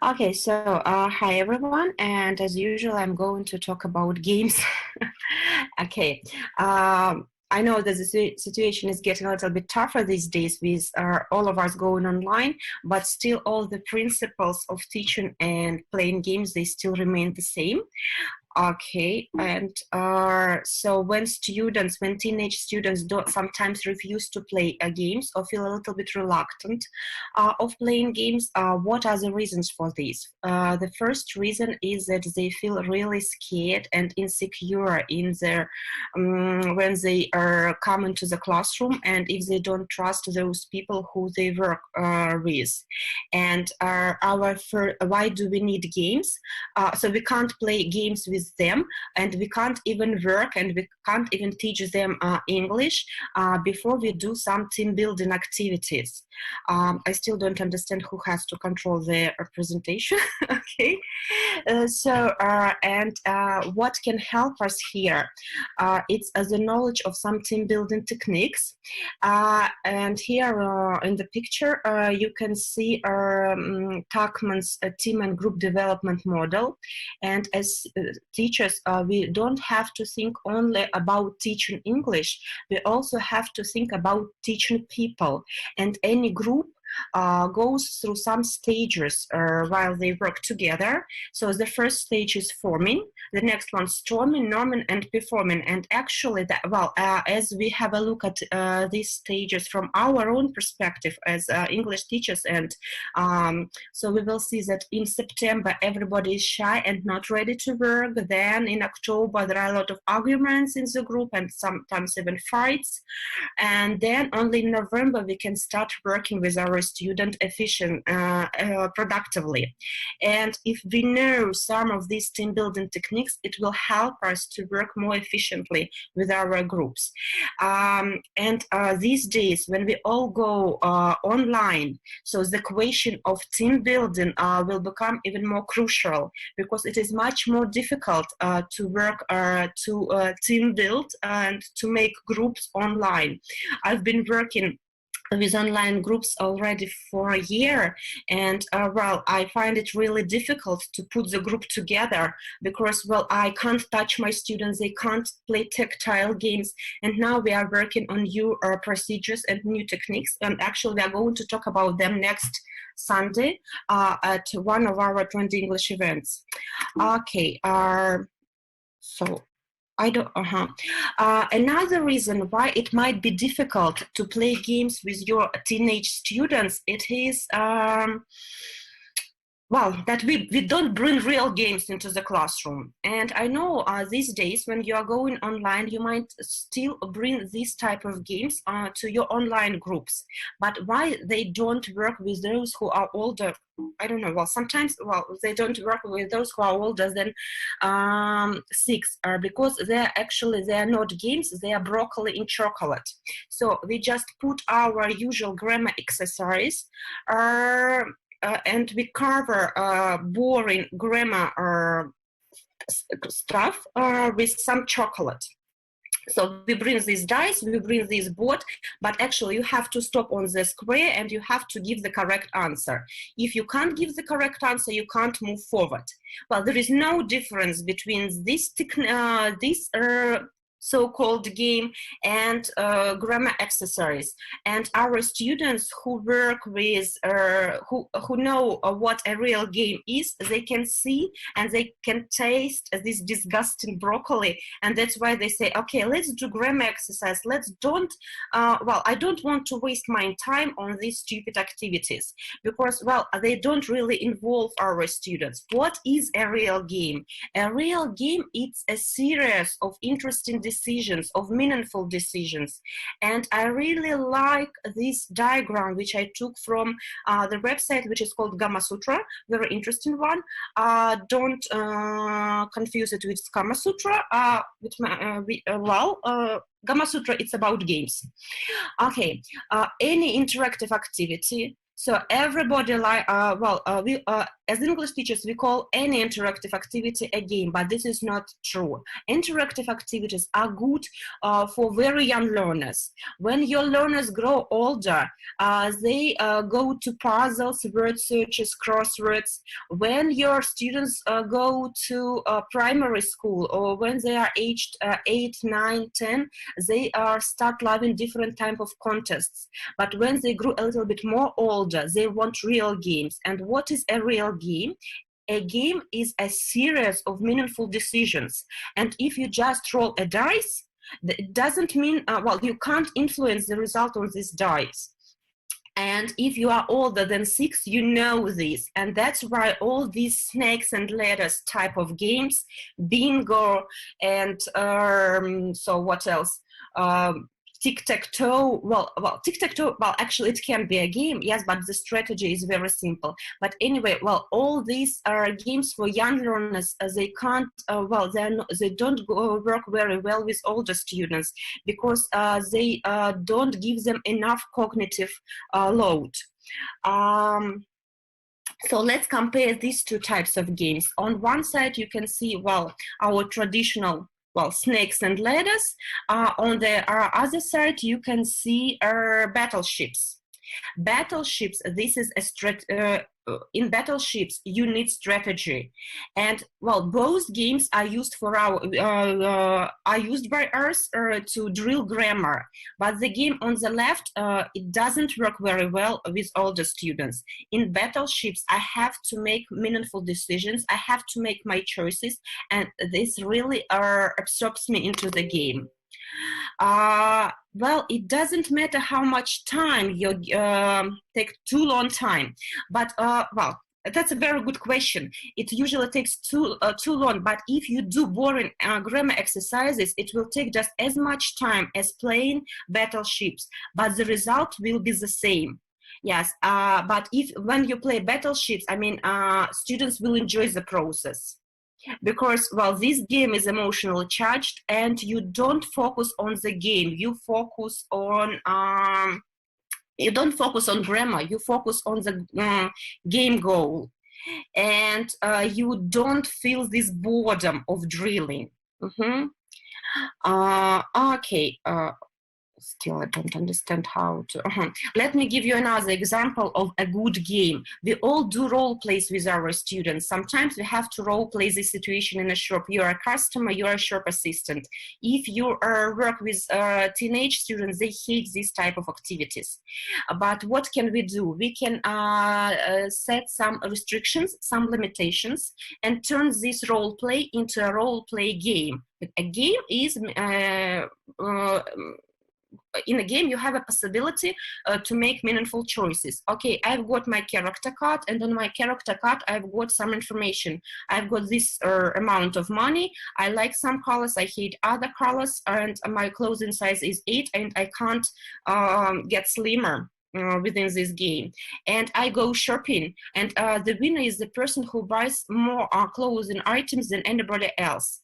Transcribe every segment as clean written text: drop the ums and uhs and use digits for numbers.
Okay, so hi everyone, and as usual, I'm going to talk about games. Okay, I know that the situation is getting a little bit tougher these days with all of us going online, but still all the principles of teaching and playing games, they still remain the same. Okay, and so when teenage students don't sometimes refuse to play games or feel a little bit reluctant of playing games, what are the reasons for this? The first reason is that they feel really scared and insecure in their when they are come into the classroom, and if they don't trust those people who they work with. And why do we need games? So we can't play games with them, and we can't even work, and we can't even teach them English before we do some team building activities. I still don't understand who has to control the presentation. Okay, what can help us here? It's the knowledge of some team building techniques, and here in the picture you can see Tuckman's team and group development model. And as teachers, we don't have to think only about teaching English, we also have to think about teaching people. And any group goes through some stages while they work together. So the first stage is forming, the next one storming, norming, and performing. And actually, as we have a look at these stages from our own perspective as English teachers, and so we will see that in September everybody is shy and not ready to work. Then in October there are a lot of arguments in the group and sometimes even fights. And then only in November we can start working with our student productively. And if we know some of these team building techniques, it will help us to work more efficiently with our groups. These days, when we all go online, so the question of team building will become even more crucial, because it is much more difficult to work to team build and to make groups online. I've been working with online groups already for a year, and I find it really difficult to put the group together, because I can't touch my students, they can't play tactile games. And now we are working on new procedures and new techniques, and actually we are going to talk about them next Sunday at one of our Trendy English events. Okay, so I don't. Another reason why it might be difficult to play games with your teenage students, it is that we don't bring real games into the classroom. And I know these days when you are going online, you might still bring these type of games to your online groups. But why they don't work with those who are older? I don't know. Sometimes they don't work with those who are older than 6, because they are not games, they are broccoli in chocolate. So we just put our usual grammar exercise and we cover boring grammar stuff with some chocolate. So we bring these dice, we bring this board, but actually you have to stop on the square and you have to give the correct answer. If you can't give the correct answer, you can't move forward. Well, there is no difference between this so-called game and grammar exercise. And our students who work with, who know what a real game is, they can see and they can taste this disgusting broccoli. And that's why they say, okay, let's do grammar exercise. I don't want to waste my time on these stupid activities, because, they don't really involve our students. What is a real game? A real game, it's a series of interesting decisions, of meaningful decisions. And I really like this diagram, which I took from the website, which is called Gamma Sutra, very interesting one. Don't confuse it with Kama Sutra. Gamma Sutra, it's about games. Okay, any interactive activity So everybody we as English teachers, we call any interactive activity a game, but this is not true. Interactive activities are good for very young learners. When your learners grow older, they go to puzzles, word searches, crosswords. When your students go to primary school, or when they are aged 8, 9, 10, they start loving different type of contests. But when they grew a little bit more older, they want real games. And what is a real game? A game is a series of meaningful decisions. And if you just roll a dice, it doesn't mean, you can't influence the result on this dice. And if you are older than 6, you know this. And that's why all these snakes and ladders type of games, bingo, and so what else? Tic-tac-toe, tic-tac-toe, actually it can be a game, yes, but the strategy is very simple. But anyway, all these are games for young learners. They can't, they don't work very well with older students, because they don't give them enough cognitive load. So let's compare these two types of games. On one side, you can see, our traditional snakes and ladders. On the other side, you can see battleships. Battleships, this is in battleships, you need strategy, and both games are used for are used by us to drill grammar. But the game on the left, it doesn't work very well with older students. In battleships, I have to make meaningful decisions. I have to make my choices, and this really absorbs me into the game. It doesn't matter how much time you take too long time, but that's a very good question. It usually takes too long, but if you do boring grammar exercises, it will take just as much time as playing battleships, but the result will be the same. Yes, but when you play battleships, students will enjoy the process. Because this game is emotionally charged, and you don't focus on the game, you focus on you don't focus on grammar, you focus on the game goal, and you don't feel this boredom of drilling. Okay, still I don't understand how to. Let me give you another example of a good game. We all do role plays with our students. Sometimes we have to role play the situation in a shop. You are a customer, you are a shop assistant. If you work with teenage students, they hate this type of activities. But what can we do? We can set some restrictions, some limitations, and turn this role play into a role play game. A game is in a game, you have a possibility to make meaningful choices. Okay, I've got my character card, and on my character card, I've got some information. I've got this amount of money. I like some colors, I hate other colors, and my clothing size is 8, and I can't get slimmer within this game. And I go shopping, and the winner is the person who buys more clothing items than anybody else.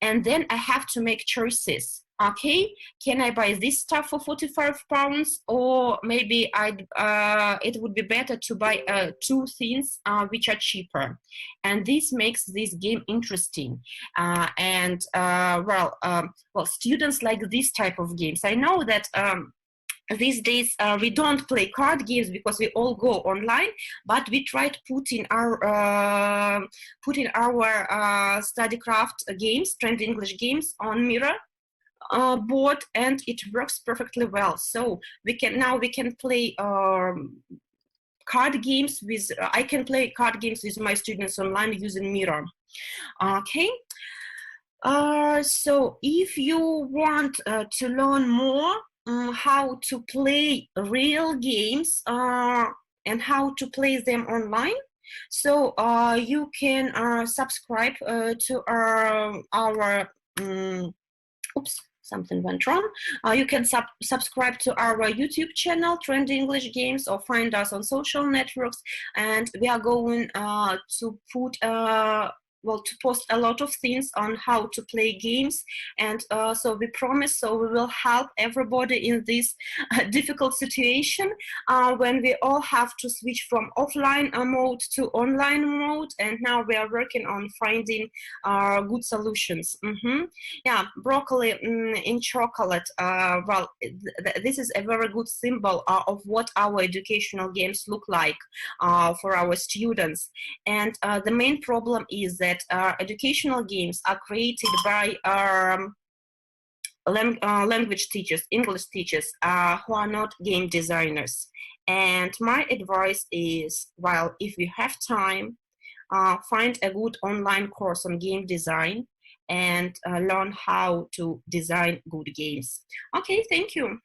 And then I have to make choices. Okay, can I buy this stuff for 45 pounds? Or maybe it would be better to buy 2 things which are cheaper. And this makes this game interesting. Students like this type of games. I know that these days we don't play card games because we all go online, but we try to put in our study craft games, trend English games on Mirror board, and it works perfectly well. So we can play card games with. I can play card games with my students online using Mirror. Okay. So if you want to learn more how to play real games and how to play them online, so you can subscribe to our oops, something went wrong. You can subscribe to our YouTube channel, Trend English Games, or find us on social networks, and we are going to put well, to post a lot of things on how to play games, and so we promise, so we will help everybody in this difficult situation when we all have to switch from offline mode to online mode, and now we are working on finding good solutions. Yeah, broccoli in chocolate, well, this is a very good symbol of what our educational games look like for our students. And the main problem is that educational games are created by language teachers, English teachers, who are not game designers. And my advice is, well, if you have time, find a good online course on game design and learn how to design good games. Okay, thank you.